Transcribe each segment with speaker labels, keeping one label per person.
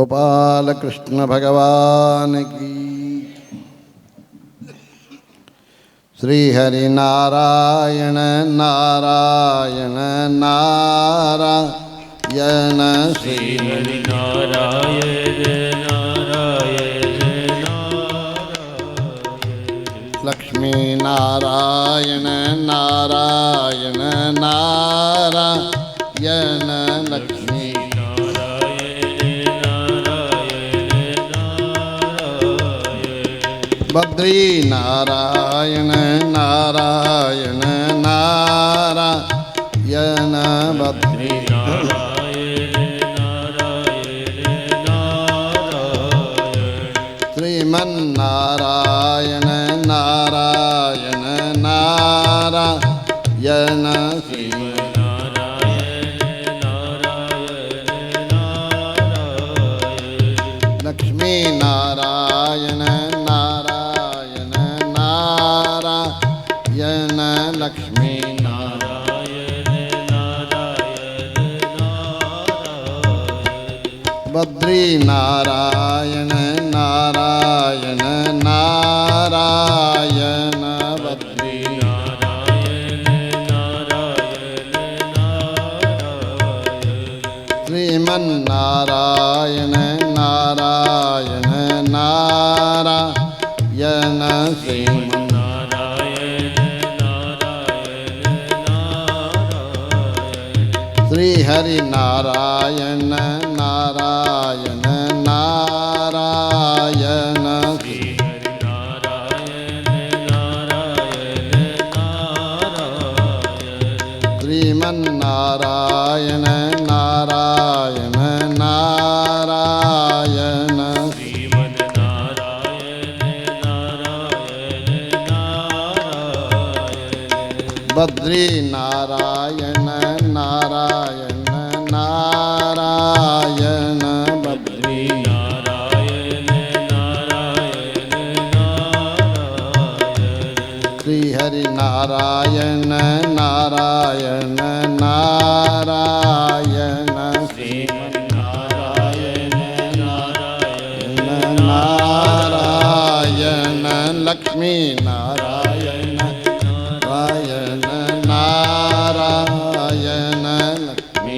Speaker 1: गोपाल कृष्ण भगवान की। श्री हरि नारायण नारायण नारायण
Speaker 2: श्री हरि नारायण नारायण नारायण
Speaker 1: लक्ष्मी नारायण नारायण नारायण लक्ष्मी बद्री नारायण नारायण नारायण बद्री श्रीमन्नारायण नारायण नारायण लक्ष्मी नारायण नारायण नारायण लक्ष्मी बद्री नारायण नारायण नारायण बद्री श्रीमन्नारायण नारायण नारायण श्री हरि नारायण नारायण नारायण श्रीमन्नारायण नारायण नारायण बद्री नारायण नारायण नारायण बद्री श्री हरि नारायण नारायण नारायण नारायण लक्ष्मी नारायण नारायण नारायण लक्ष्मी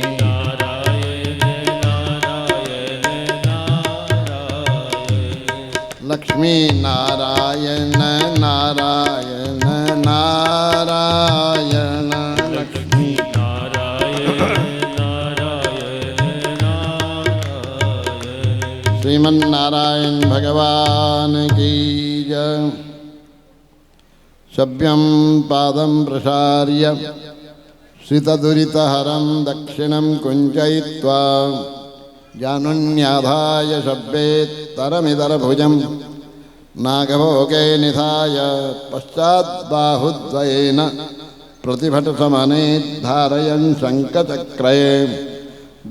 Speaker 1: लक्ष्मी नारायण नारायण नारायण लक्ष्मी श्रीमन्नारायण भगवान की जय। शव्यं पादं प्रसार्य श्रितदुरितहरं दक्षिणं कुञ्चयित्वा जानुन्याधाय शव्येत्तरमिदरभुजं नागभोगे निधाय पश्चाद्बाहुद्वयेन प्रतिभटसमनेद्धारयन् शङ्खचक्रये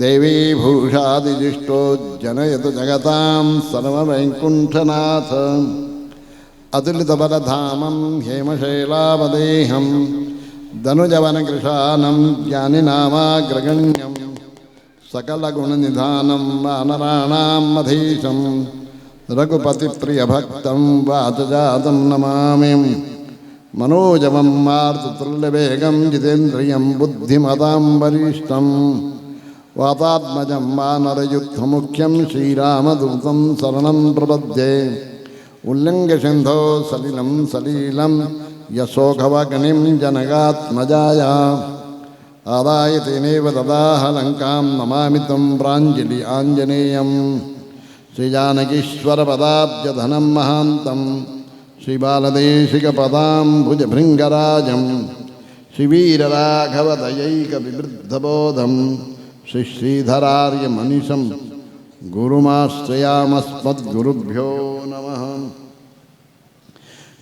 Speaker 1: देवी भूषादिजिष्टो जनयतु जगतां सर्ववैकुण्ठनाथ अतुलितबलधामं हेमशैलावदेहं धनुजवनकृशानं ज्ञानिनामाग्रगण्यं सकलगुणनिधानं वानराणां मधीशं रघुपतिप्रियभक्तं वातजातं नमामि। मनोजवं मारुततुल्यवेगं जितेन्द्रियं बुद्धिमतां वरिष्ठं वातात्मजं वानरयुद्धमुख्यं श्रीरामदूतं शरणं प्रपद्ये। उल्लङ्घ्यसिन्धो सलिलं सलीलं यशोघवगणिं जनगात्मजाया आदाय तेनेव ददाह लङ्कां नमामि तं प्राञ्जलि आञ्जनेयं। श्रीजानकीश्वरपदाब्जधनं महान्तं श्रीबालदेशिकपदाम्बुजभृङ्गराजं श्रीवीरराघवदयैकविवृद्धबोधं श्रीश्रीधरार्यमनिशं गुरुमाश्रयामस्मद्गुरुभ्यो नमः।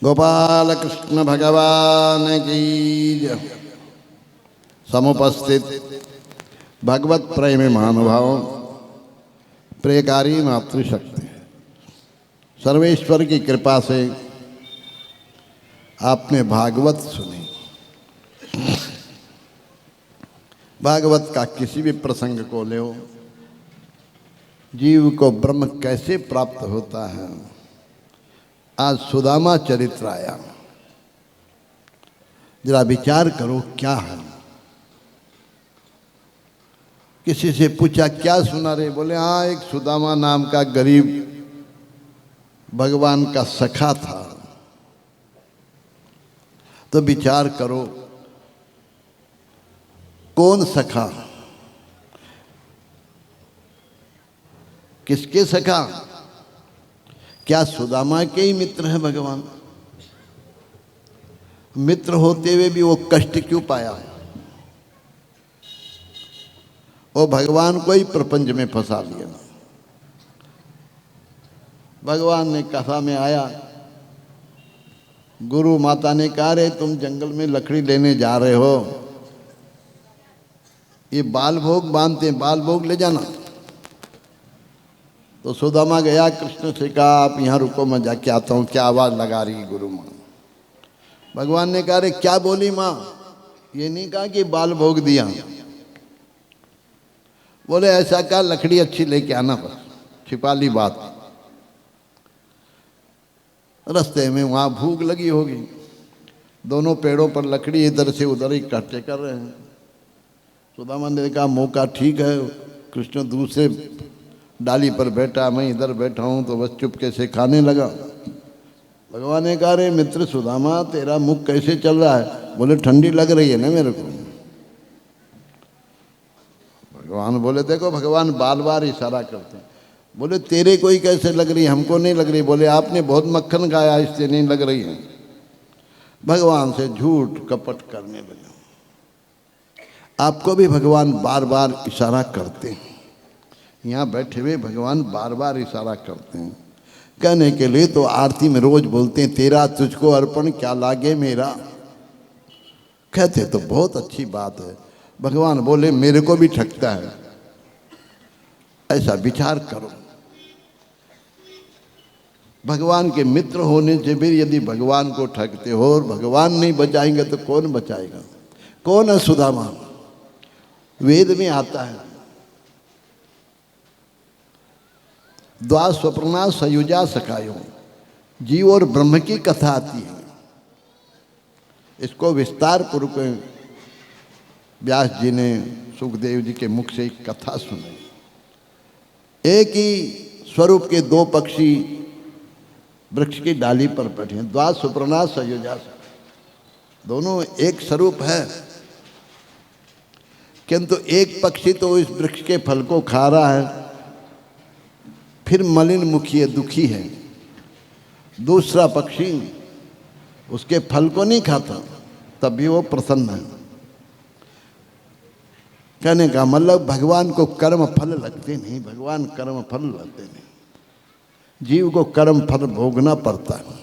Speaker 1: गोपाल कृष्ण भगवान की जय। समुपस्थित भगवत प्रेमी महानुभावों, प्रियकारी मातृशक्ति, सर्वेश्वर की कृपा से आपने भागवत सुनी। भागवत का किसी भी प्रसंग को लो, जीव को ब्रह्म कैसे प्राप्त होता है। आज सुदामा चरित्र आया, जरा विचार करो क्या है। किसी से पूछा क्या सुना रे, बोले हाँ एक सुदामा नाम का गरीब भगवान का सखा था। तो विचार करो कौन सखा, किसके सखा? क्या सुदामा के ही मित्र है भगवान? मित्र होते हुए भी वो कष्ट क्यों पाया? वो भगवान को ही प्रपंच में फंसा लिया। भगवान ने कथा में आया, गुरु माता ने कहा रे तुम जंगल में लकड़ी लेने जा रहे हो, ये बाल भोग बांधते हैं, बाल भोग ले जाना। तो सुदामा गया, कृष्ण से कहा आप यहाँ रुको मैं जाके आता हूँ, क्या आवाज़ लगा रही गुरु माँ। भगवान ने कहा रे क्या बोली माँ? ये नहीं कहा कि बाल भोग दिया, बोले ऐसा कहा लकड़ी अच्छी लेके आना, बस छिपा ली बात। रास्ते में वहाँ भूख लगी होगी, दोनों पेड़ों पर लकड़ी इधर से उधर इकट्ठे कर रहे हैं। सुदामा ने कहा मौका ठीक है, कृष्ण दूसरे डाली पर बैठा, मैं इधर बैठा हूँ, तो बस चुपके से खाने लगा। भगवान ने कहा रे मित्र सुदामा तेरा मुख कैसे चल रहा है? बोले ठंडी लग रही है ना मेरे को। भगवान बोले देखो भगवान बार बार इशारा करते हैं। बोले तेरे कोई कैसे लग रही है, हमको नहीं लग रही। बोले आपने बहुत मक्खन खाया इससे नहीं लग रही है। भगवान से झूठ कपट करने लगे। आपको भी भगवान बार बार इशारा करते हैं, यहाँ बैठे हुए भगवान बार बार इशारा करते हैं। कहने के लिए तो आरती में रोज बोलते हैं तेरा तुझको अर्पण क्या लागे मेरा, कहते तो बहुत अच्छी बात है। भगवान बोले मेरे को भी ठगता है। ऐसा विचार करो, भगवान के मित्र होने से भी यदि भगवान को ठगते हो और भगवान नहीं बचाएंगे तो कौन बचाएगा? कौन है सुदामा? वेद में आता है द्वा स्वप्ना सयुजा सखायो, जीव और ब्रह्म की कथा आती है। इसको विस्तार पूर्वक व्यास जी ने सुखदेव जी के मुख से एक कथा सुनाई। एक ही स्वरूप के दो पक्षी वृक्ष की डाली पर बैठे हैं, द्वा सुपर्णा सयुजा, दोनों एक स्वरूप है, किंतु एक पक्षी तो इस वृक्ष के फल को खा रहा है, फिर मलिन मुखी है, दुखी है। दूसरा पक्षी उसके फल को नहीं खाता, तब भी वो प्रसन्न है। कहने का मतलब भगवान को कर्म फल लगते नहीं, भगवान कर्म फल लगते नहीं, जीव को कर्म फल भोगना पड़ता है,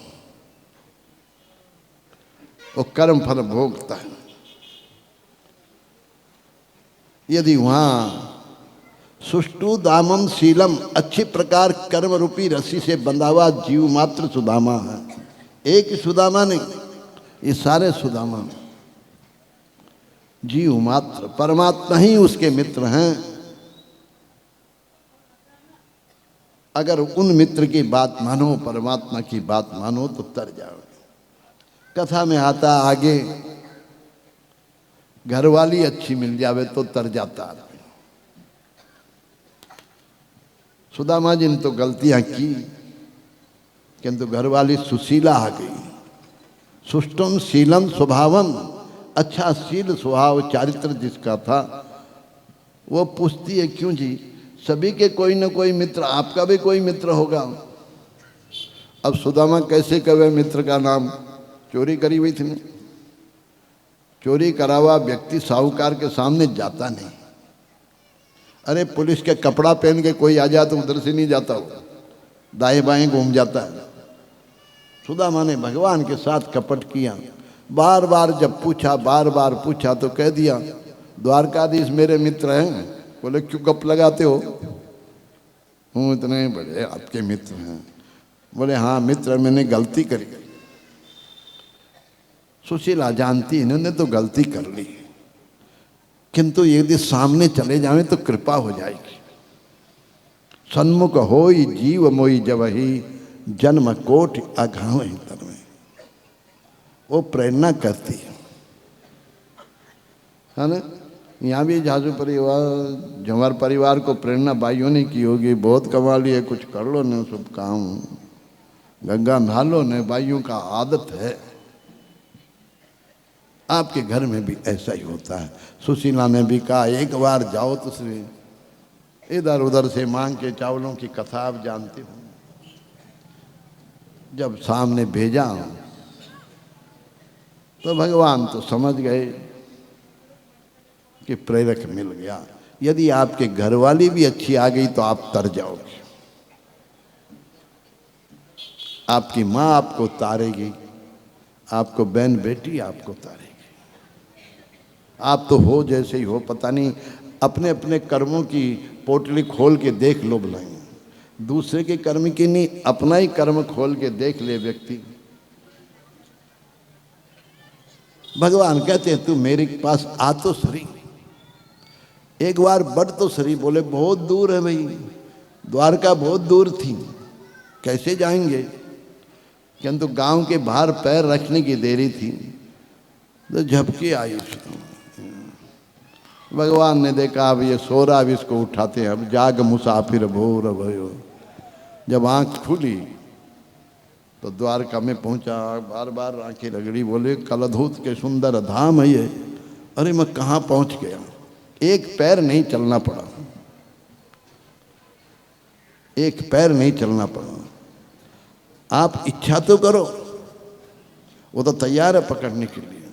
Speaker 1: वो कर्म फल भोगता है। यदि वहाँ सुष्टु दामम शीलम, अच्छी प्रकार कर्म रूपी रस्सी से बंधा हुआ जीव मात्र सुदामा है। एक ही सुदामा नहीं, ये सारे सुदामा जीव मात्र, परमात्मा ही उसके मित्र हैं। अगर उन मित्र की बात मानो, परमात्मा की बात मानो तो तर जाओगे। कथा में आता आगे घरवाली अच्छी मिल जावे तो तर जाता है। सुदामा जी ने तो गलतियां की, किंतु घरवाली सुशीला आ गई। सुष्टम शीलम स्वभावम, अच्छा शील स्वभाव चारित्र जिसका था, वो पूछती है क्यों जी, सभी के कोई ना कोई मित्र, आपका भी कोई मित्र होगा। अब सुदामा कैसे कहे मित्र का नाम? चोरी करी हुई थी। चोरी करा हुआ व्यक्ति साहूकार के सामने जाता नहीं। अरे पुलिस के कपड़ा पहन के कोई आ जाए तो उधर से नहीं जाता, हो दाएं बाएं घूम जाता है। सुदामा ने भगवान के साथ कपट किया। बार बार जब पूछा, बार बार पूछा तो कह दिया द्वारकाधीश मेरे मित्र हैं। बोले क्यों गप लगाते हो? हूँ इतने बड़े आपके मित्र हैं। बोले हाँ मित्र, मैंने गलती करी। सुशीला जानती इन्होंने तो गलती कर ली, किंतु यदि सामने चले जाएं तो कृपा हो जाएगी। सन्मुख होई जीव मोई जबहि जन्म कोटि अघाव तन में। वो प्रेरणा करती है ना। यहाँ भी झाजू परिवार जमर परिवार को प्रेरणा भाइयों ने की होगी, बहुत कमा लिए, कुछ कर लो न सब काम, गंगा नहा लो न, भाइयों का आदत है। आपके घर में भी ऐसा ही होता है। सुशीला ने भी कहा एक बार जाओ तो श्री इधर उधर से मांग के चावलों की कथा आप जानते हो। जब सामने भेजा तो भगवान तो समझ गए कि प्रेरक मिल गया। यदि आपके घरवाली भी अच्छी आ गई तो आप तर जाओगे। आपकी माँ आपको तारेगी, आपको बहन बेटी आपको तारेगी। आप तो हो जैसे ही हो, पता नहीं अपने अपने कर्मों की पोटली खोल के देख लो बुलाएंगे। दूसरे के कर्म की नहीं, अपना ही कर्म खोल के देख ले व्यक्ति। भगवान कहते हैं तू मेरे पास आ तो सही, एक बार बढ़ तो सही। बोले बहुत दूर है भाई, द्वारका बहुत दूर थी, कैसे जाएंगे। किंतु गांव के बाहर पैर रखने की देरी थी तो झपकी आई। भगवान ने देखा अब ये सो रहा, अब इसको उठाते हैं। अब जाग मुसाफिर भोर भयो। जब आंख खुली तो द्वारका में पहुंचा, बार बार आंखें रगड़ी। बोले कलधूत के सुंदर धाम है ये। अरे मैं कहाँ पहुंच गया, एक पैर नहीं चलना पड़ा, एक पैर नहीं चलना पड़ा। आप इच्छा तो करो, वो तो तैयार है पकड़ने के लिए।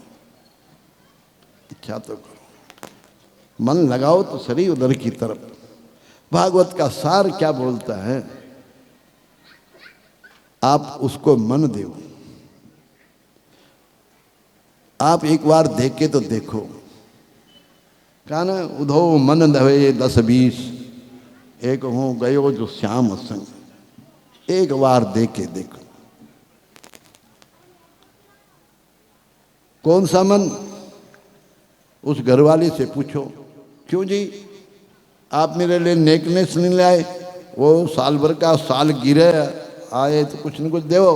Speaker 1: इच्छा तो करो, मन लगाओ तो सही उधर की तरफ। भागवत का सार क्या बोलता है, आप उसको मन दो। आप एक बार देखे तो देखो। कहा ना उधो मन दवे 10-20 एक हो गयो जो श्याम संग। एक बार देखे देखो। कौन सा मन, उस घरवाली से पूछो, क्यों जी आप मेरे लिए नेकनेस नहीं लाए। वो साल भर का साल गिरे आए तो कुछ न कुछ देवो।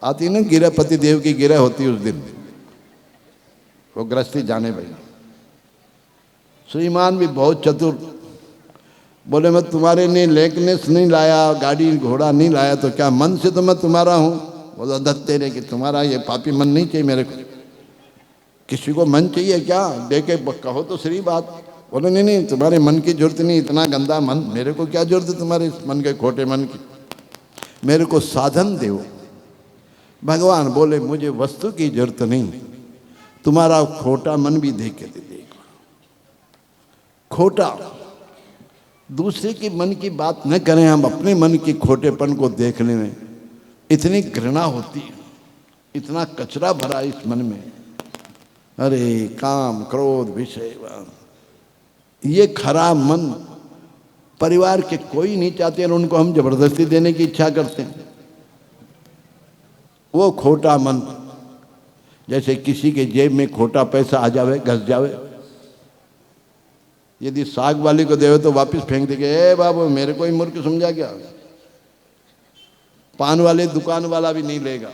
Speaker 1: आती ना गिरा, पति देव की गिरा होती उस दिन, वो गृहस्थी जाने भाई। श्रीमान भी बहुत चतुर, बोले मैं तुम्हारे लिए नेकनेस नहीं लाया, गाड़ी घोड़ा नहीं लाया, तो क्या मन से तो मैं तुम्हारा हूँ। बोला दत्ते रे कि तुम्हारा ये पापी मन नहीं चाहिए मेरे को। किसी को मन चाहिए क्या, देखे कहो तो सही बात। बोले नहीं नहीं तुम्हारे मन की जरूरत नहीं, इतना गंदा मन, मेरे को क्या जरूरत है तुम्हारे इस मन के खोटे मन की, मेरे को साधन दो। भगवान बोले मुझे वस्तु की जरूरत नहीं, तुम्हारा खोटा मन भी देख के देगा। खोटा, दूसरे के मन की बात न करें, हम अपने मन की खोटेपन को देखने में इतनी घृणा होती है, इतना कचरा भरा इस मन में। अरे काम क्रोध विषय, ये खराब मन परिवार के कोई नहीं चाहते और उनको हम जबरदस्ती देने की इच्छा करते हैं। वो खोटा मन, जैसे किसी के जेब में खोटा पैसा आ जावे, घस जावे, यदि साग वाली को देवे तो वापस फेंक देंगे, ए बाबू मेरे को ही मूर्ख समझा क्या। पान वाले दुकान वाला भी नहीं लेगा।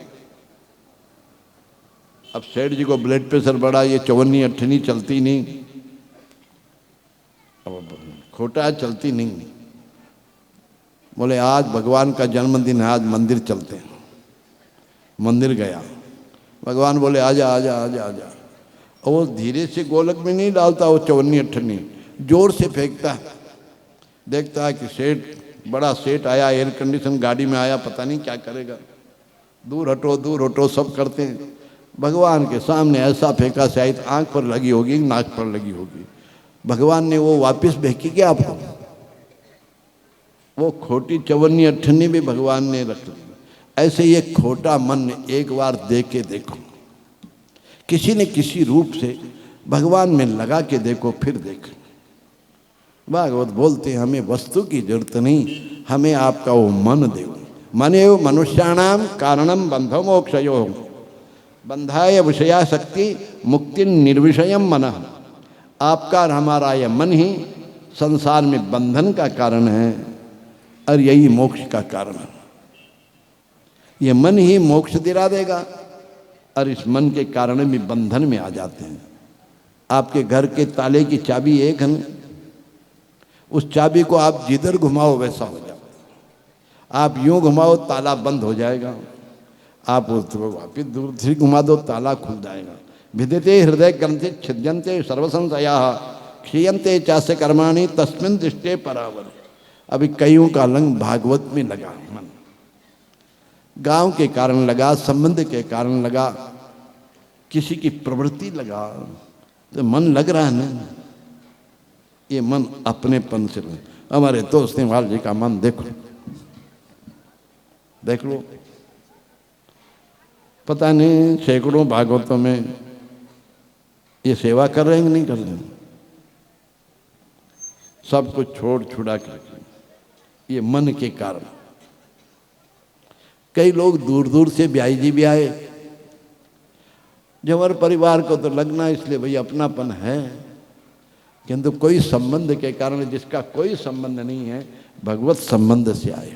Speaker 1: अब सेठ जी को ब्लड प्रेशर बढ़ा, ये 54-58 चलती नहीं, अब खोटा चलती नहीं। बोले आज भगवान का जन्मदिन है, आज मंदिर चलते हैं। मंदिर गया, भगवान बोले आजा आजा आजा आजा। और वो धीरे से गोलक में नहीं डालता, वो 54-58 जोर से फेंकता है। देखता है कि सेठ, बड़ा सेठ आया, एयर कंडीशन गाड़ी में आया, पता नहीं क्या करेगा। दूर हटो सब करते हैं। भगवान के सामने ऐसा फेंका, शायद आंख पर लगी होगी, नाक पर लगी होगी। भगवान ने वो वापस फेंकी क्या आपको? वो खोटी 54-58 भी भगवान ने रख ली। ऐसे ये खोटा मन एक बार दे के देखो, किसी न किसी रूप से भगवान में लगा के देखो, फिर देखो। भागवत बोलते हैं हमें वस्तु की जरूरत नहीं, हमें आपका वो मन दो। मनेव मनुष्याणाम कारणम बंधो मोक्षयो बंधाय विषया शक्ति मुक्ति निर्विषयम मनः। आपका और हमारा यह मन ही संसार में बंधन का कारण है। और यही मोक्ष का कारण है। ये मन ही मोक्ष दिला देगा और इस मन के कारण भी बंधन में आ जाते हैं। आपके घर के ताले की चाबी एक है ना, उस चाबी को आप जिधर घुमाओ वैसा हो जाए। आप यूं घुमाओ ताला बंद हो जाएगा, आप उसको वापिस दूसरी घुमा दो ताला खुल जाएगा। विदिते हृदय ग्रंथि छिद्यंते सर्वसंशया क्षीयंते चास्य कर्माणि तस्मिन् दृष्टे परावर। अभी कईयों का लंग भागवत में लगा मन, गांव के कारण लगा, संबंध के कारण लगा, किसी की प्रवृत्ति लगा, तो मन लग रहा है ना। ये मन अपनेपन से हमारे दोस्त नेवाल जी का मन देखो, देख लो, पता नहीं सैकड़ों भागवतों में ये सेवा कर रहे हैं कि नहीं कर रहे हैं। सब कुछ छोड़ छुड़ा करके ये मन के कारण। कई लोग दूर दूर से ब्याई जी भी आए, जवर परिवार को तो लगना इसलिए भाई अपनापन है, किंतु कोई संबंध के कारण, जिसका कोई संबंध नहीं है, भगवत संबंध से आए,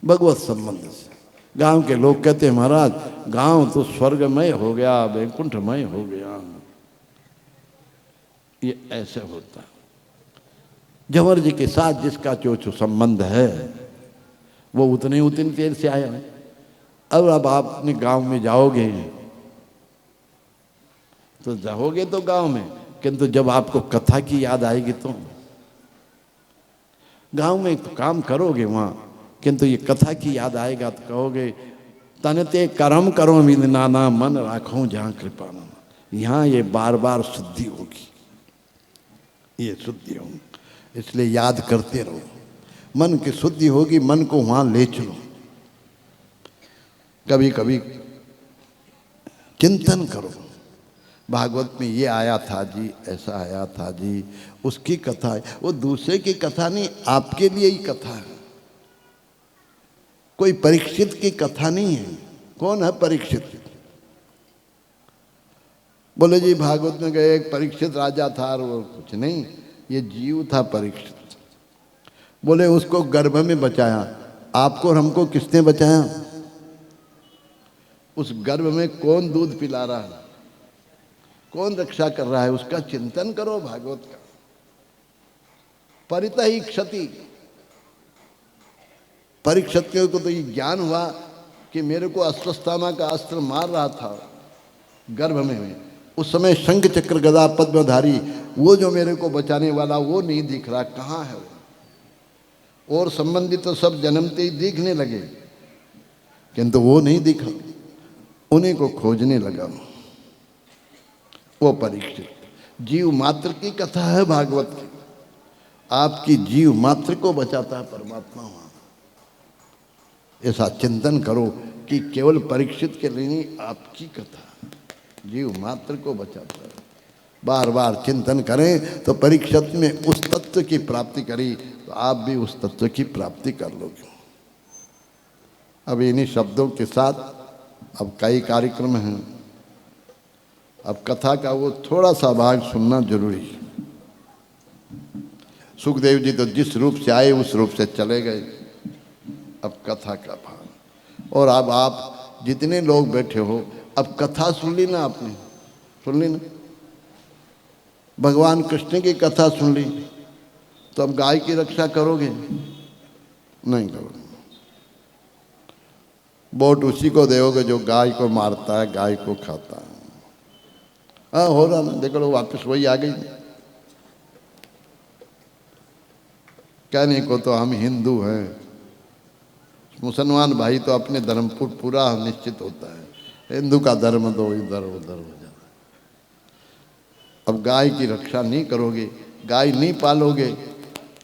Speaker 1: भगवत संबंध से। गांव के लोग कहते हैं महाराज गांव तो स्वर्गमय हो गया, वैकुंठमय हो गया। ये ऐसे होता। जवर जी के साथ जिसका जो संबंध है वो उतनी देर से आया है। अब आप अपने गांव में जाओगे तो जाओगे तो गांव में, किंतु जब आपको कथा की याद आएगी तो गांव में तो काम करोगे वहां, किंतु ये कथा की याद आएगा तो कहोगे तनते कर्म करो विद नाना मन राखो जहां कृपा। यहाँ ये बार बार शुद्धि होगी, ये शुद्धि होगी, इसलिए याद करते रहो। मन की शुद्धि होगी, मन को वहां ले चलो। कभी कभी चिंतन करो, भागवत में ये आया था जी, ऐसा आया था जी, उसकी कथा है। वो दूसरे की कथा नहीं, आपके लिए ही कथा है। कोई परीक्षित की कथा नहीं है। कौन है परीक्षित? बोले जी भागवत में गए एक परीक्षित राजा था और वो कुछ नहीं, ये जीव था परीक्षित। बोले उसको गर्भ में बचाया, आपको और हमको किसने बचाया? उस गर्भ में कौन दूध पिला रहा है, कौन रक्षा कर रहा है, उसका चिंतन करो। भागवत का परितः ही क्षति। परीक्षित को तो ये ज्ञान हुआ कि मेरे को अस्वस्थामा का अस्त्र मार रहा था गर्भ में, उस समय शंख चक्र गदा पद्मधारी वो जो मेरे को बचाने वाला वो नहीं दिख रहा, कहाँ है वो? और संबंधित तो सब जन्मते ही दिखने लगे, किंतु वो नहीं दिखा, उन्हीं को खोजने लगा। वो परीक्षित जीव मात्र की कथा है भागवत की। आपकी जीव मात्र को बचाता है परमात्मा वहां। ऐसा चिंतन करो कि केवल परीक्षित के लिए नहीं, आपकी कथा जीव मात्र को बचाता है। बार बार चिंतन करें तो परीक्षित में उस तत्व की प्राप्ति करी तो आप भी उस तत्व की प्राप्ति कर लोगे। अब इन्हीं शब्दों के साथ अब कई कार्यक्रम हैं, अब कथा का वो थोड़ा सा भाग सुनना जरूरी है। सुखदेव जी तो जिस रूप से आए उस रूप से चले गए। अब कथा का भाग, और अब आप जितने लोग बैठे हो, अब कथा सुन ली ना, आपने सुन ली ना, भगवान कृष्ण की कथा सुन ली, तो अब गाय की रक्षा करोगे? नहीं करोगे। वोट उसी को दोगे जो गाय को मारता है, गाय को खाता है। हाँ हो रहा ना, देखो लो वापस वही आ गई। कहने को तो हम हिंदू हैं, मुसलमान भाई तो अपने धर्म पर पूरा निश्चित होता है, हिंदू का धर्म तो इधर उधर हो जाता है। अब गाय की रक्षा नहीं करोगे, गाय नहीं पालोगे,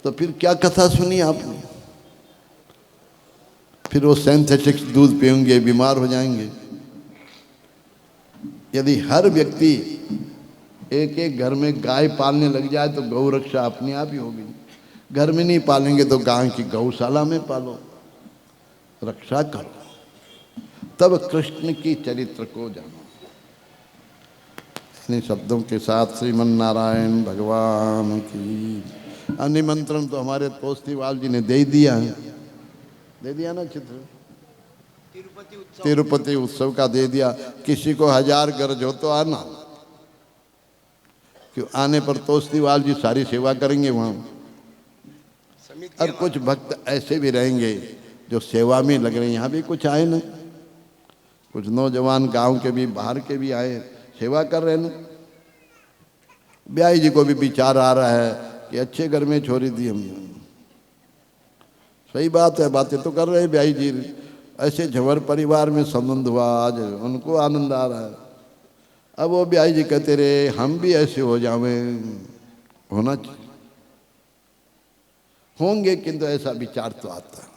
Speaker 1: तो फिर क्या कथा सुनी आपने? फिर वो सिंथेटिक दूध पिएंगे, बीमार हो जाएंगे। यदि हर व्यक्ति एक एक घर में गाय पालने लग जाए तो गौ रक्षा अपने आप ही होगी। घर में नहीं पालेंगे तो गाय की गौशाला में पालो, रक्षा करो, तब कृष्ण की चरित्र को जानो। इन्हीं शब्दों के साथ श्रीमन नारायण भगवान की निमंत्रण तो हमारे तोस्तीवाल जी ने दे ही दिया है, दे दिया ना चित्र, तिरुपति उत्सव का दे दिया। किसी को 1000 गरज हो तो आना, क्यों आने पर तोस्तीवाल जी सारी सेवा करेंगे वहाँ। और कुछ भक्त ऐसे भी रहेंगे जो सेवा में लग रहे हैं। यहाँ भी कुछ आए ना, कुछ नौजवान गांव के भी बाहर के भी आए, सेवा कर रहे हैं ना। ब्याई जी को भी विचार आ रहा है कि अच्छे घर में छोड़ी दी हमने। सही बात है, बातें तो कर रहे हैं ब्याई जी। ऐसे झंवर परिवार में संबंध हुआ, आज उनको आनंद आ रहा है। अब वो ब्याई जी कहते रहे हम भी ऐसे हो जावे, होना चाहिए, होंगे, किंतु ऐसा विचार तो आता है।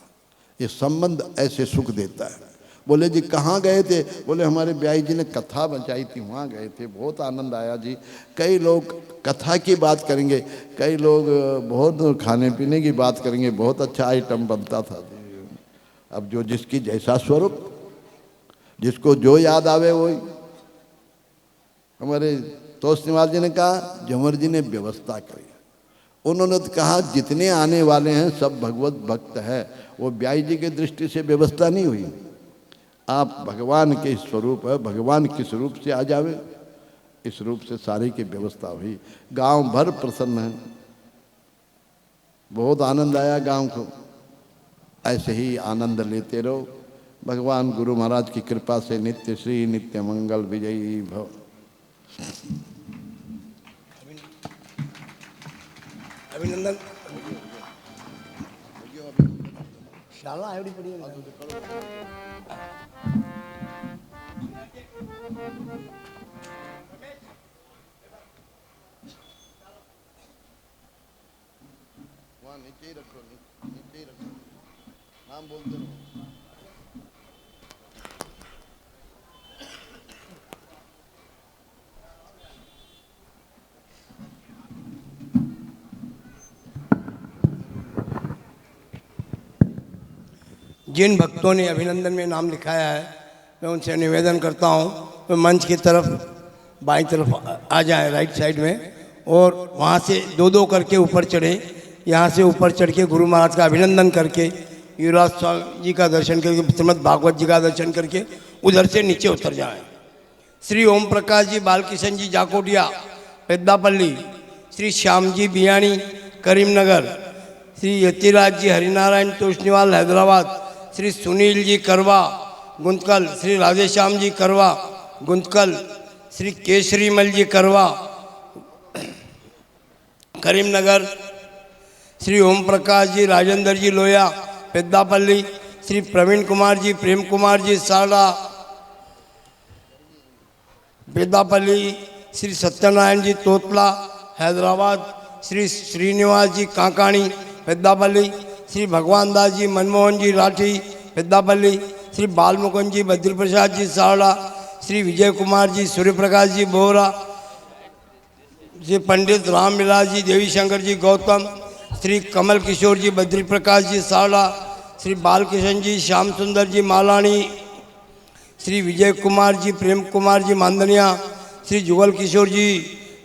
Speaker 1: ये संबंध ऐसे सुख देता है। बोले जी कहाँ गए थे? बोले हमारे ब्याई जी ने कथा बचाई थी, वहाँ गए थे, बहुत आनंद आया जी। कई लोग कथा की बात करेंगे, कई लोग बहुत खाने पीने की बात करेंगे, बहुत अच्छा आइटम बनता था जी। अब जो जिसकी जैसा स्वरूप, जिसको जो याद आवे वही। हमारे तोस्तीवाल जी ने कहा, जंवर जी ने व्यवस्था करी। उन्होंने तो कहा जितने आने वाले हैं सब भगवत भक्त है। वो ब्याई जी की दृष्टि से व्यवस्था नहीं हुई। आप भगवान के स्वरूप है, भगवान किस रूप से आ जावे, इस रूप से सारी की व्यवस्था हुई। गांव भर प्रसन्न है, बहुत आनंद आया गांव को। ऐसे ही आनंद लेते रहो। भगवान गुरु महाराज की कृपा से नित्य श्री नित्य मंगल विजयी भव।
Speaker 3: अभिनंदन। शाला एवढी पड़ी है।
Speaker 1: वहाँ नीचे ही रखो, नीचे ही रखो, नाम बोलते रहो।
Speaker 3: जिन भक्तों ने अभिनंदन में नाम लिखाया है मैं उनसे निवेदन करता हूँ तो मंच की तरफ बाईं तरफ आ जाएं, राइट साइड में, और वहाँ से दो दो करके ऊपर चढ़ें। यहाँ से ऊपर चढ़ के गुरु महाराज का अभिनंदन करके, युवराज स्वामी जी का दर्शन करके, श्रीमद् भागवत जी का दर्शन करके उधर से नीचे उतर जाएं। श्री ओम प्रकाश जी बालकिशन जी जाकोटिया पेद्दापल्ली, श्री श्याम जी बियाणी करीमनगर, श्री यतिराज जी हरिनारायण तोष्णीवाल हैदराबाद, श्री सुनील जी करवा गुंतकल, श्री राधेश्याम जी करवा गुंतकल, श्री केसरीमल जी करवा करीमनगर, श्री ओम प्रकाश जी राजेंद्र जी लोया पेद्दापल्ली, श्री प्रवीण कुमार जी प्रेम कुमार जी साड़ा पेद्दापल्ली, श्री सत्यनारायण जी तोतला हैदराबाद, श्री श्रीनिवास जी काकाणी पेद्दापल्ली, श्री भगवान दास जी मनमोहन जी राठी पेद्दापल्ली, श्री बालमुकुंद जी बद्री प्रसाद जी सावड़ा, श्री विजय कुमार जी सूर्यप्रकाश जी बोहरा, श्री पंडित रामविलास जी देवी शंकर जी गौतम, श्री कमल किशोर जी बद्री प्रकाश जी सावड़ा, श्री बालकिशन जी श्याम सुंदर जी मालानी, श्री विजय कुमार जी प्रेम कुमार जी मांदनिया, श्री जुगल किशोर जी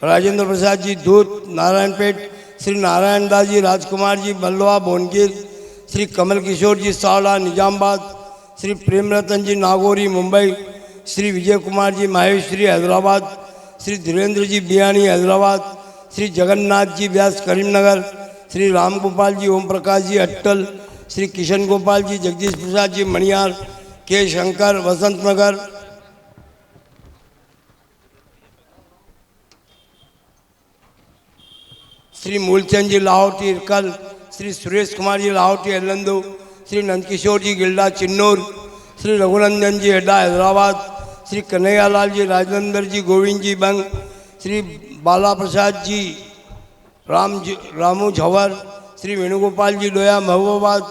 Speaker 3: राजेंद्र प्रसाद जी दूत नारायणपेट, श्री नारायण दास जी राजकुमार जी बल्लवा भोनगिर, श्री कमल किशोर जी सावड़ा निजामबाद, श्री प्रेम रतन जी नागौरी मुंबई, श्री विजय कुमार जी माहेश्वरी हैदराबाद, श्री धीरेन्द्र जी बियानी हैदराबाद, श्री जगन्नाथ जी व्यास करीमनगर, श्री राम गोपाल जी ओम प्रकाश जी अट्टल, श्री किशन गोपाल जी जगदीश प्रसाद जी मणियार के शंकर वसंत नगर, श्री मूलचंद जी लाहौटी इरकल, श्री सुरेश कुमार जी लाहौटी एलंदो, श्री नंदकिशोर जी गिल्डा चिन्नूर, श्री रघुनंदन जी हेडा हैदराबाद, श्री कन्हैयालाल जी राजेंद्र जी गोविंद जी बंग, श्री बाला प्रसाद जी रामू झवर, श्री वेणुगोपाल जी लोया महबूबाबाद,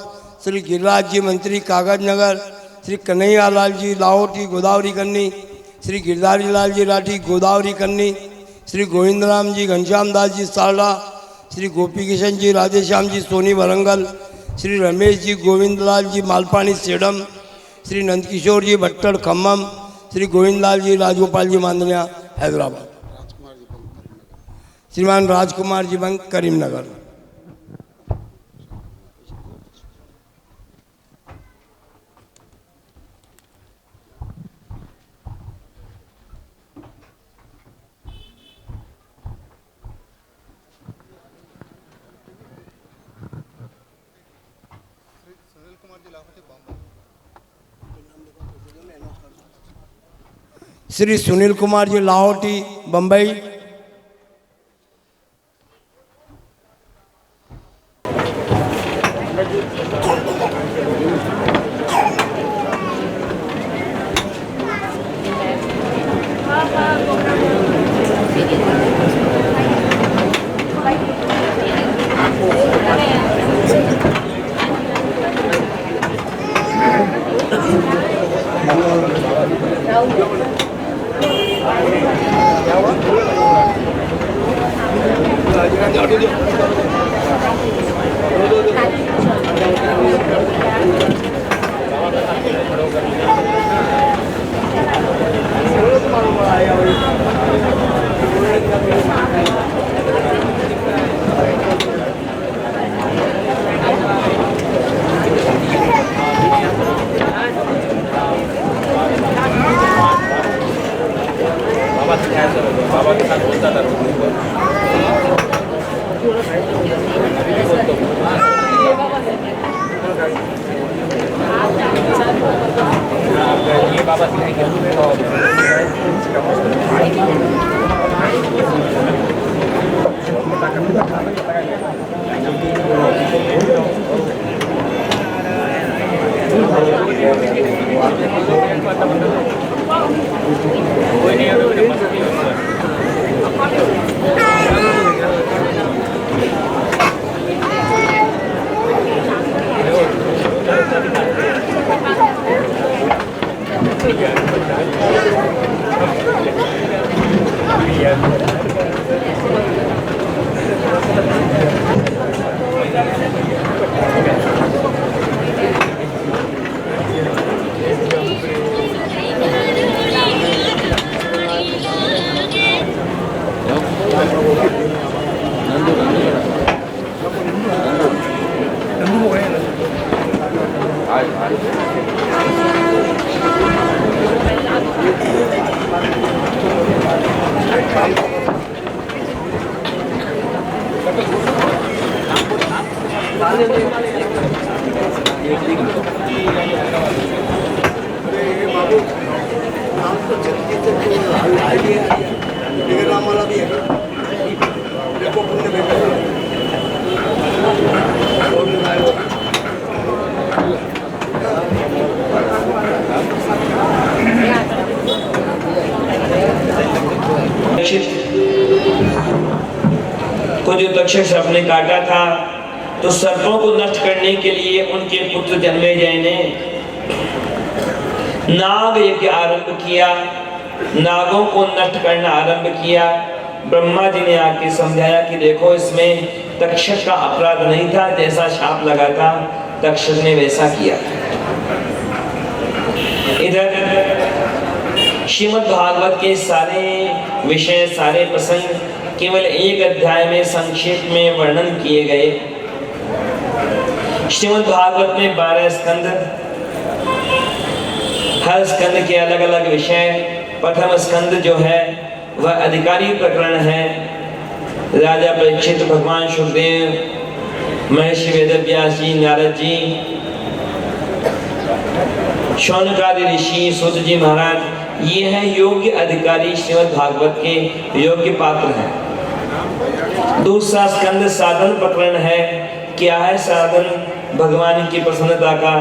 Speaker 3: श्री गिरिराज जी मंत्री कागज नगर, श्री कन्हैयालाल जी लाहौटी गोदावरी कन्नी, श्री गिरधारी लाल जी राठी गोदावरी कन्नी, श्री गोविंदराम जी घनश्याम दास जी सारला, श्री गोपी किशन जी राधेश्याम जी सोनी वरंगल, श्री रमेश जी गोविंदलाल जी मालपानी सेडम, श्री नंदकिशोर जी भट्टड़ खम्मम, श्री गोविंदलाल जी राजगोपाल जी मांदनिया हैदराबाद, श्रीमान राजकुमार जी बंग करीमनगर। श्री सुनील कुमार जी लाहौटी बम्बई।
Speaker 4: बाबा के साथ बोलता था ये बाबा कोई नहीं को जो तक्षक सर्प ने काटा था, तो सर्पों को नष्ट करने के लिए उनके पुत्र जन्मेजय ने नाग यज्ञ आरंभ किया, नागों को नष्ट करना आरंभ किया। ब्रह्मा जी ने आके समझाया कि देखो इसमें तक्षक का अपराध नहीं था, जैसा शाप लगा था तक्षक ने वैसा किया। इधर श्रीमद् भागवत के सारे विषय, सारे प्रसंग केवल एक अध्याय में संक्षेप में वर्णन किए गए। श्रीमद् भागवत में 12 स्कंद, हर स्कंद के अलग अलग विषय। प्रथम स्कंद जो है वह अधिकारी प्रकरण है। राजा परीक्षित, भगवान सुखदेव, महर्षि वेदव्यास जी, नारद जी, शौनकादि ऋषि, सूत जी महाराज, ये है योग्य अधिकारी, श्रीमद् भागवत के योग्य पात्र हैं। दूसरा स्कंद साधन प्रकरण है। क्या है साधन? भगवान की प्रसन्नता का,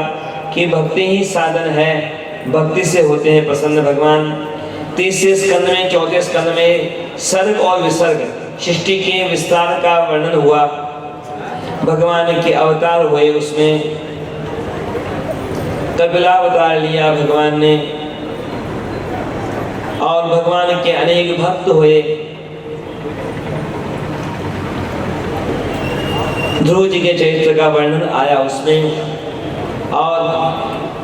Speaker 4: कि भक्ति ही साधन है, भक्ति से होते हैं प्रसन्न भगवान। तीसरे स्कंद में, चौथे स्कंद में सर्ग और विसर्ग, सृष्टि के विस्तार का वर्णन हुआ। भगवान के अवतार हुए, उसमें कपिलावतार लिया भगवान ने, और भगवान के अनेक भक्त हुए। ध्रुव जी के चरित्र का वर्णन आया उसमें। और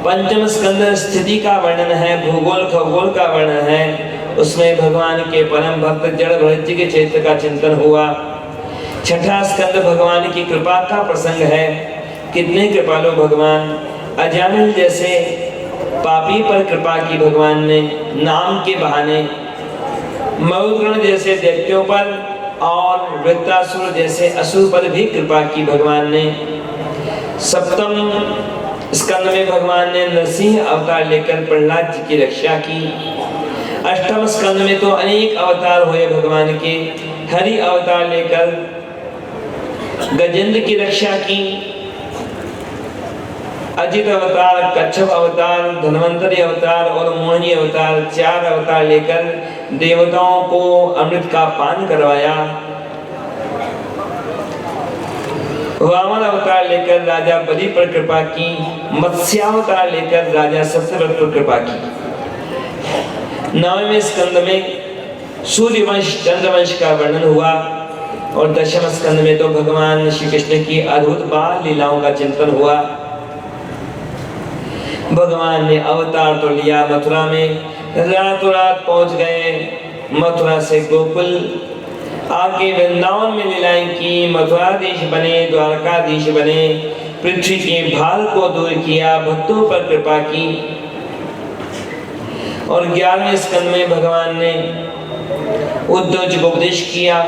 Speaker 4: पंचम स्कंद स्थिति का वर्णन है, भूगोल खगोल का वर्णन है। उसमें भगवान के परम भक्त जड़ भरत जी के चरित्र का चिंतन हुआ। छठा स्कंद भगवान की कृपा का प्रसंग है। कितने कृपालु भगवान, अजामिल जैसे पापी पर कृपा की भगवान ने नाम के बहाने, मरुद्गण जैसे दैत्यों पर और वृत्रासुर जैसे असुर पर भी कृपा की भगवान ने। सप्तम स्कंद में भगवान ने नरसिंह अवतार लेकर प्रहलाद जी की रक्षा की। अष्टम स्कंद में तो अनेक अवतार हुए भगवान के। हरि अवतार लेकर गजेंद्र की रक्षा की, अजित अवतार, कच्छप अवतार, धन्वंतरी अवतार और मोहिनी अवतार, 4 अवतार लेकर देवताओं को अमृत का पान करवाया। वामन अवतार लेकर राजा बलि पर कृपा की, मत्स्यावतार लेकर राजा सत्यव्रत पर कृपा की। 9वें स्कंद में सूर्यवंश चंद्रवंश का वर्णन हुआ और 10वें स्कंद में तो भगवान श्री कृष्ण की अद्भुत बाल लीलाओं का चिंतन हुआ। भगवान ने अवतार तो लिया मथुरा में, रातों रात पहुंच गए मथुरा से गोकुल, आगे वृंदावन में लीलाएं की, मथुराधीश बने, द्वारकाधीश बने, पृथ्वी के भार को दूर किया, भक्तों पर कृपा की। और 11वें स्कंद में भगवान ने उद्धव जी को उपदेश किया,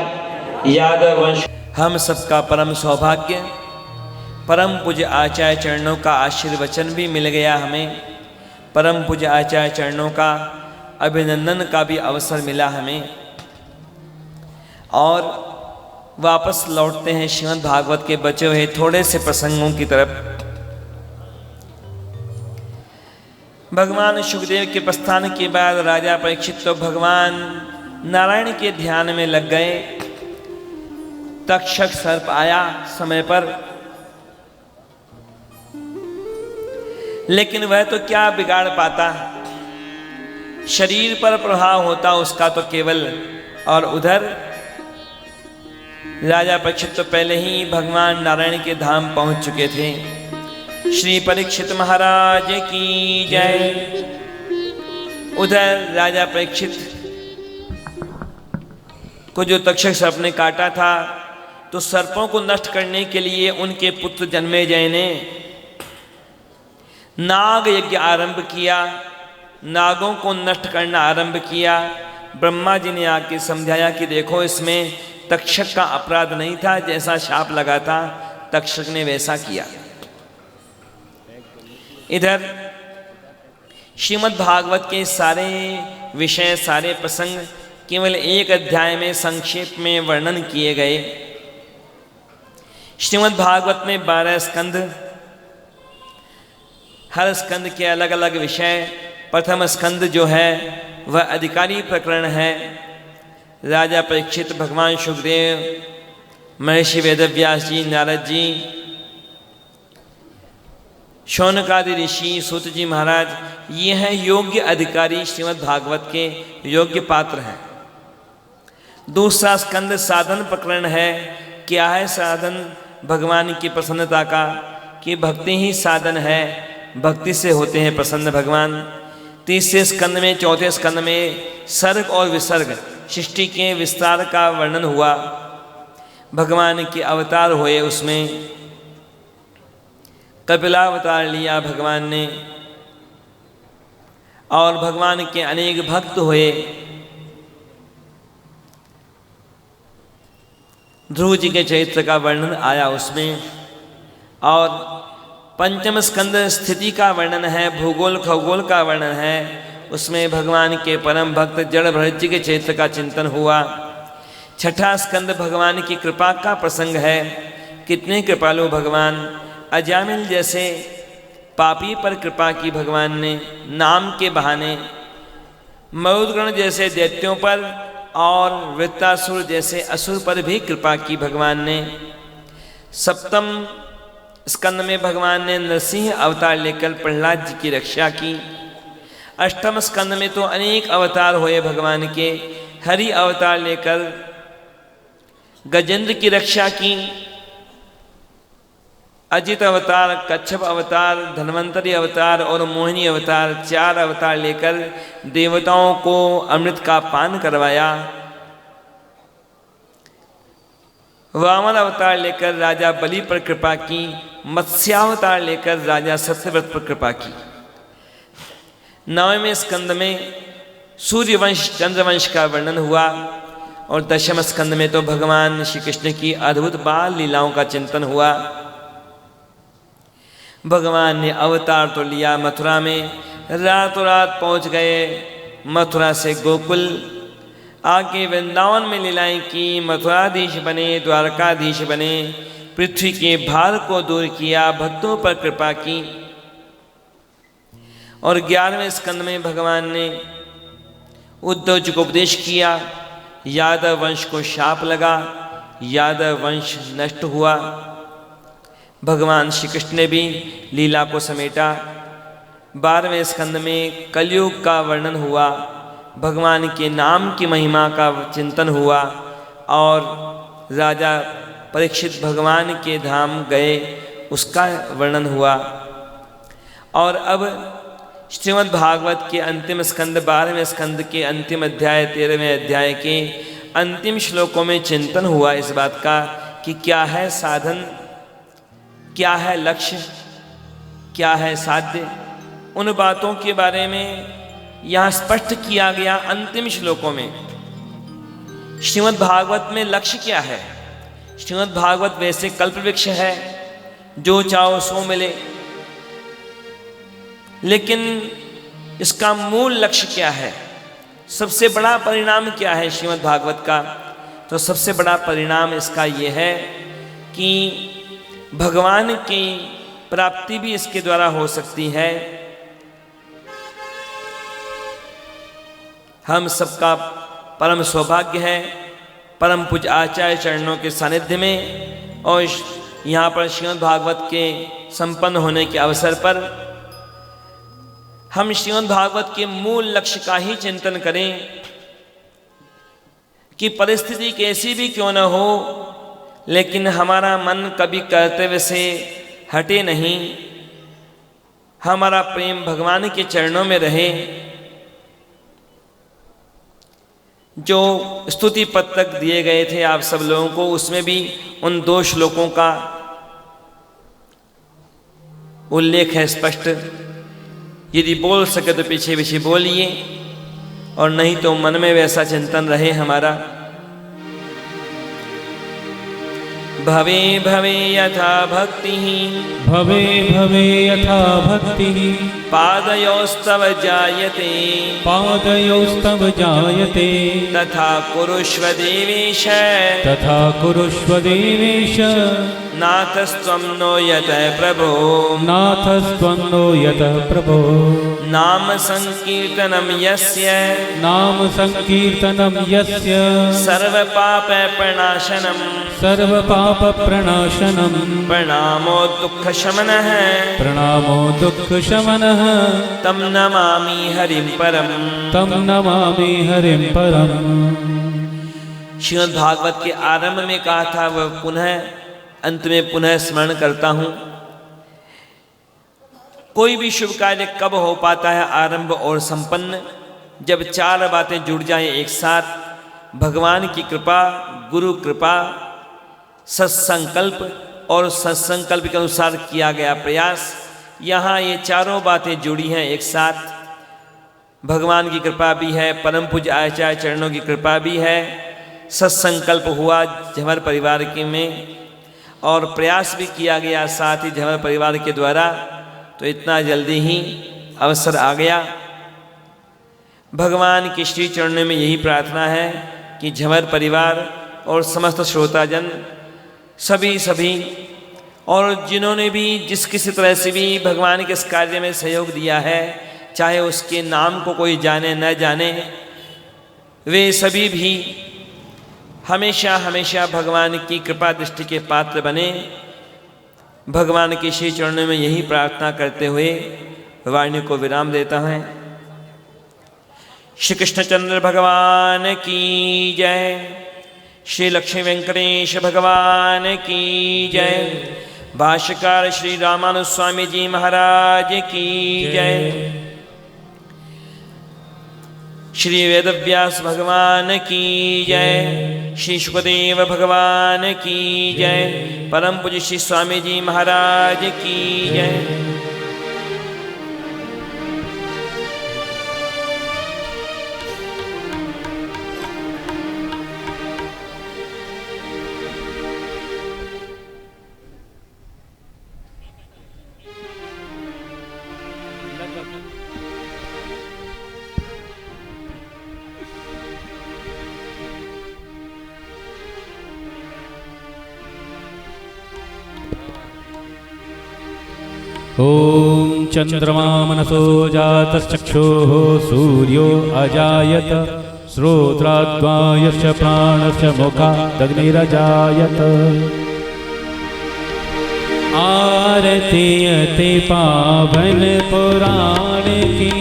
Speaker 4: यादव वंश हम सबका परम सौभाग्य, परम पूज्य आचार्य चरणों का आशीर्वचन भी मिल गया हमें, परम पूज्य आचार्य चरणों का अभिनंदन का भी अवसर मिला हमें। और वापस लौटते हैं श्रीमद् भागवत के बचे हुए थोड़े से प्रसंगों की तरफ। भगवान सुखदेव के प्रस्थान के बाद राजा परीक्षित तो भगवान नारायण के ध्यान में लग गए। तक्षक सर्प आया समय पर, लेकिन वह तो क्या बिगाड़ पाता, शरीर पर प्रभाव होता उसका तो केवल। और उधर राजा परीक्षित तो पहले ही भगवान नारायण के धाम पहुंच चुके थे। श्री परीक्षित महाराज की जय। उधर राजा परीक्षित को जो तक्षक सर्प ने काटा था, तो सर्पों को नष्ट करने के लिए उनके पुत्र जन्मेजय ने नाग यज्ञ आरंभ किया, नागों को नष्ट करना आरंभ किया। ब्रह्मा जी ने आके समझाया कि देखो इसमें तक्षक का अपराध नहीं था, जैसा शाप लगा था तक्षक ने वैसा किया। इधर श्रीमद् भागवत के सारे विषय, सारे प्रसंग केवल एक अध्याय में संक्षेप में वर्णन किए गए। श्रीमद् भागवत में 12 स्कंद, हर स्कंद के अलग अलग विषय। प्रथम स्कंद जो है वह अधिकारी प्रकरण है। राजा परीक्षित, भगवान सुखदेव, महर्षि वेदव्यास जी, नारद जी, शौनकादि ऋषि, सूत जी महाराज, ये हैं योग्य अधिकारी, श्रीमद् भागवत के योग्य पात्र हैं। दूसरा स्कंद साधन प्रकरण है। क्या है साधन भगवान की प्रसन्नता का, कि भक्ति ही साधन है, भक्ति से होते हैं प्रसन्न भगवान। तीसरे स्कंद में, चौथे स्कंद में सर्ग और विसर्ग, सृष्टि के विस्तार का वर्णन हुआ। भगवान के अवतार हुए, उसमें कपिलावतार लिया भगवान ने, और भगवान के अनेक भक्त हुए। ध्रुव जी के चरित्र का वर्णन आया उसमें। और पंचम स्कंद स्थिति का वर्णन है, भूगोल खगोल का वर्णन है। उसमें भगवान के परम भक्त जड़ भरत जी के चरित्र का चिंतन हुआ। छठा स्कंद भगवान की कृपा का प्रसंग है। कितने कृपालु भगवान, अजामिल जैसे पापी पर कृपा की भगवान ने नाम के बहाने, मरुदगण जैसे दैत्यों पर और वृत्तासुर जैसे असुर पर भी कृपा की भगवान ने। सप्तम स्कंद में भगवान ने नरसिंह अवतार लेकर प्रहलाद जी की रक्षा की। अष्टम स्कंद में तो अनेक अवतार हुए भगवान के। हरि अवतार लेकर गजेंद्र की रक्षा की, अजित अवतार, कच्छप अवतार, धन्वंतरी अवतार और मोहिनी अवतार, 4 अवतार लेकर देवताओं को अमृत का पान करवाया। वामन अवतार लेकर राजा बलि पर कृपा की, मत्स्यावतार लेकर राजा सत्यव्रत पर कृपा की। 9वें स्कंद में सूर्यवंश चंद्रवंश का वर्णन हुआ और 10वें स्कंद में तो भगवान श्री कृष्ण की अद्भुत बाल लीलाओं का चिंतन हुआ। भगवान ने अवतार तो लिया मथुरा में, रातों रात पहुंच गए मथुरा से गोकुल, आके वृंदावन में लीलाएं की, मथुराधीश बने, द्वारकाधीश बने, पृथ्वी के भार को दूर किया, भक्तों पर कृपा की। और 11वें स्कंद में भगवान ने उद्धव जी को उपदेश किया, यादव वंश को शाप लगा, यादव वंश नष्ट हुआ। भगवान श्री कृष्ण ने भी लीला को समेटा। 12वें स्कंद में कलयुग का वर्णन हुआ, भगवान के नाम की महिमा का चिंतन हुआ और राजा परीक्षित भगवान के धाम गए, उसका वर्णन हुआ। और अब श्रीमद् भागवत के अंतिम स्कंद 12वें स्कंद के अंतिम अध्याय 13वें अध्याय के अंतिम श्लोकों में चिंतन हुआ इस बात का कि क्या है साधन, क्या है लक्ष्य, क्या है साध्य। उन बातों के बारे में यहाँ स्पष्ट किया गया अंतिम श्लोकों में। श्रीमद् भागवत में लक्ष्य क्या है? श्रीमद् भागवत वैसे कल्प वृक्ष है, जो चाहो सो मिले, लेकिन इसका मूल लक्ष्य क्या है? सबसे बड़ा परिणाम क्या है श्रीमद् भागवत का? तो सबसे बड़ा परिणाम इसका ये है कि भगवान की प्राप्ति भी इसके द्वारा हो सकती है। हम सबका परम सौभाग्य है परम पूज्य आचार्य चरणों के सानिध्य में, और यहाँ पर श्रीमद् भागवत के संपन्न होने के अवसर पर हम श्रीमद् भागवत के मूल लक्ष्य का ही चिंतन करें कि परिस्थिति कैसी भी क्यों न हो, लेकिन हमारा मन कभी कर्तव्य से हटे नहीं, हमारा प्रेम भगवान के चरणों में रहे। जो स्तुति पत्रक दिए गए थे आप सब लोगों को, उसमें भी उन 2 श्लोकों का उल्लेख है स्पष्ट। यदि बोल सके तो पीछे पीछे बोलिए, और नहीं तो मन में वैसा चिंतन रहे हमारा। भवे भवे यथा भक्ति,
Speaker 2: भवे भवे यथा भक्ति,
Speaker 4: पादयोस्तव जायते,
Speaker 2: पादयोस्तव जायते,
Speaker 4: तथा कुरुष्व देवेश,
Speaker 2: तथा कुरुष्व देवेश,
Speaker 4: नाथस्त्वं नो यतः प्रभो,
Speaker 2: नाथस्त्वं नो यतः प्रभो,
Speaker 4: नाम संकीर्तनं यस्य,
Speaker 2: नाम संकीर्तनं यस्य,
Speaker 4: सर्वपाप प्रणाशनं,
Speaker 2: सर्वपाप प्रणाशनं,
Speaker 4: प्रणामो दुःखशमनः,
Speaker 2: प्रणामो दुःखशमनः,
Speaker 4: तं नमामि हरिं परम्।
Speaker 2: तं नमामि हरिं परम्।
Speaker 4: श्रीमद् भागवत के आरंभ में कहा था, वह पुनः अंत में पुनः स्मरण करता हूं। कोई भी शुभ कार्य कब हो पाता है आरंभ और संपन्न? जब 4 बातें जुड़ जाएं एक साथ, भगवान की कृपा, गुरु कृपा, सत्संकल्प और सत्संकल्प के अनुसार किया गया प्रयास। यहाँ ये चारों बातें जुड़ी हैं एक साथ। भगवान की कृपा भी है, परम पूज्य आचार्य चरणों की कृपा भी है, सत्संकल्प हुआ झंवर परिवार के में, और प्रयास भी किया गया साथ ही झंवर परिवार के द्वारा। तो इतना जल्दी ही अवसर आ गया। भगवान के श्री चरणों में यही प्रार्थना है कि झंवर परिवार और समस्त श्रोताजन सभी और जिन्होंने भी जिस किसी तरह से भी भगवान के इस कार्य में सहयोग दिया है, चाहे उसके नाम को कोई जाने न जाने, वे सभी भी हमेशा हमेशा भगवान की कृपा दृष्टि के पात्र बने। भगवान के श्री चरणों में यही प्रार्थना करते हुए वाणी को विराम देता है। श्री कृष्णचंद्र भगवान की जय, श्री लक्ष्मी वेंकटेश भगवान की जय, भाष्यकार श्री रामानुज स्वामी जी महाराज की जय, श्री वेदव्यास भगवान की जय, श्री सुखदेव भगवान की जय, परम पूज्य श्री स्वामी जी महाराज की जय।
Speaker 2: ॐ चन्द्रमा मनसो जातश्चक्षुः सूर्यो अजायत श्रोत्राद्वायश्च प्राणश्च मुखादग्निरजायत आरती अति पावन पुराण की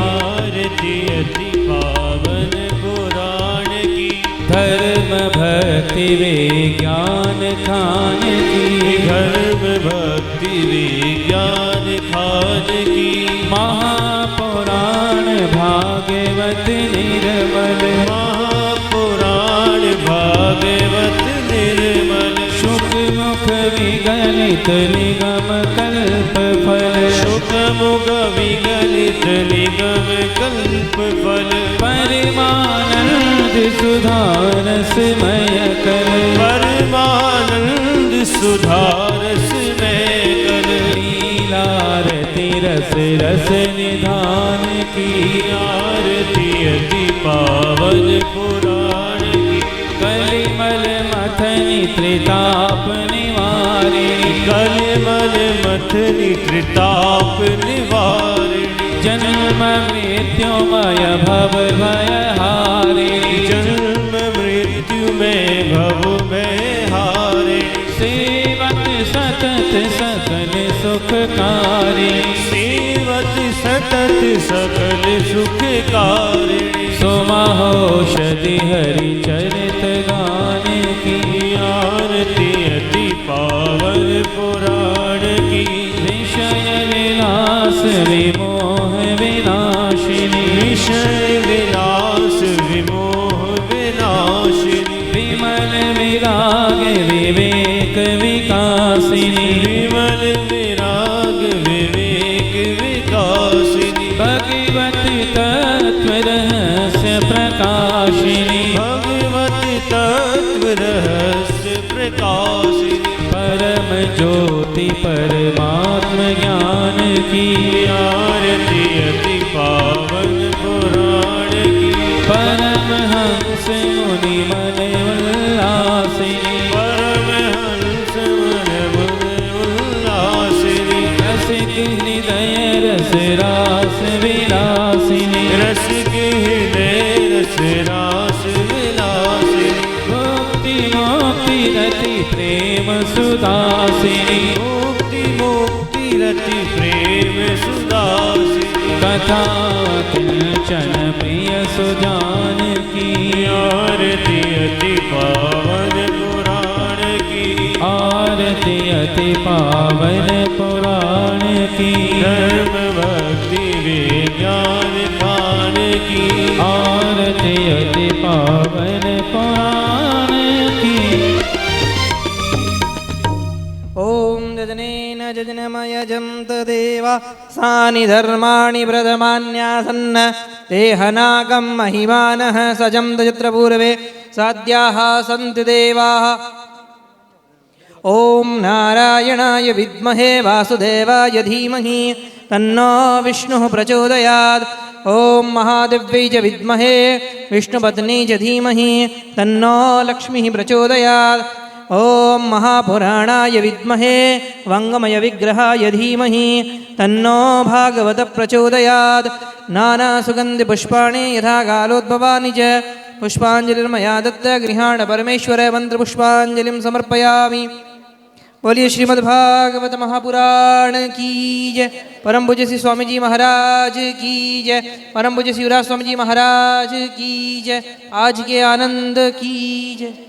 Speaker 5: आरती अति पावन पुराण की
Speaker 2: धर्म भक्ति विज्ञान खान की
Speaker 5: धर्म भक्ति विज्ञान खान की
Speaker 2: महापुराण भागवत निर्मल
Speaker 5: महापुराण भागवत निर्मल
Speaker 2: शुक मुख विगलित निगम कल्प फल
Speaker 5: शुक मुख विगलित निगम कल्प फल
Speaker 2: परमानंद सुधारसमय कल
Speaker 5: परमानंद सुधारसमय कल
Speaker 2: लीलारति रस रस निधान की
Speaker 5: आरती अति पावन पुराण की
Speaker 2: कलिमल मथनि त्रिताप निवारिणी
Speaker 5: कलिमल मथनि त्रिताप निवारिणी
Speaker 2: जन्म मृत्युमय भव भयहारिणी
Speaker 5: जन्म मृत्यु में भव में हारिणी
Speaker 2: सेवत सतत सकल सुखकारिणी
Speaker 5: सेवत सतत सकल सुखकारिणी
Speaker 2: सुमहोषधि हरि चरित गान की
Speaker 5: आरती अति पावन पुराण की
Speaker 2: विषय विलास विमोह विनाशिनी
Speaker 5: विषय विलास विमोह विनाशिनी
Speaker 2: विमल विराग विवेक विकासिनी
Speaker 5: विमल विराग विवेक विकासिनी
Speaker 2: भगवत तत्व रहस्य प्रकाशिनी
Speaker 5: भगवत तत्व रहस्य प्रकाशिनी
Speaker 2: परम ज्योति परमात्म ज्ञान की
Speaker 5: आरती अति पावन पुराण की
Speaker 2: परमहंस मुनि मन उल्लासिनी
Speaker 5: परमहंस मन उल्लासिनी
Speaker 2: रसिक हृदय रस रास विलासिनी
Speaker 5: रसिक हृदय रस रास विलासिनी
Speaker 2: मुक्ति मुक्ति रति प्रेम सुदासिनी
Speaker 5: मुक्ति मुक्ति रति प्रेम सुदासिनी
Speaker 2: कथा किंचन प्रिय सुजान की
Speaker 5: आरती अति पावन पुराण की
Speaker 2: आरती अति पावन पुराण की
Speaker 5: धर्म भक्ति विज्ञान खान की
Speaker 2: आरती अति पावन पुराण की
Speaker 6: ॐ जजनेन जजनमय जं तदेव सानि धर्माणि प्रथमान्यासन्न तेहनाकं महिमानः सजं तत्र पूर्वे साध्याः सन्ति देवाः ॐ नारायणाय विद्महे वासुदेवाय धीमहि तन्नो विष्णुः प्रचोदयात् ॐ महादेव्यै च विद्महे विष्णुपत्नी च धीमहि तन्नो लक्ष्मीः प्रचोदयात् ॐ महापुराणाय विद्महे वङ्गमयविग्रहाय धीमहि तन्नो भागवत प्रचोदयात् नानासुगन्धिपुष्पाणि यथा कालोद्भवानि च पुष्पाञ्जलिर्मया दत्त गृहाण परमेश्वर मन्त्रपुष्पाञ्जलिं समर्पयामि। बोलिए श्रीमद्भागवत महापुराण की जय। परम पूज्य श्री स्वामी जी महाराज की जय। परम पूज्य शिवराज स्वामी जी महाराज की जय। आज के आनंद की जय।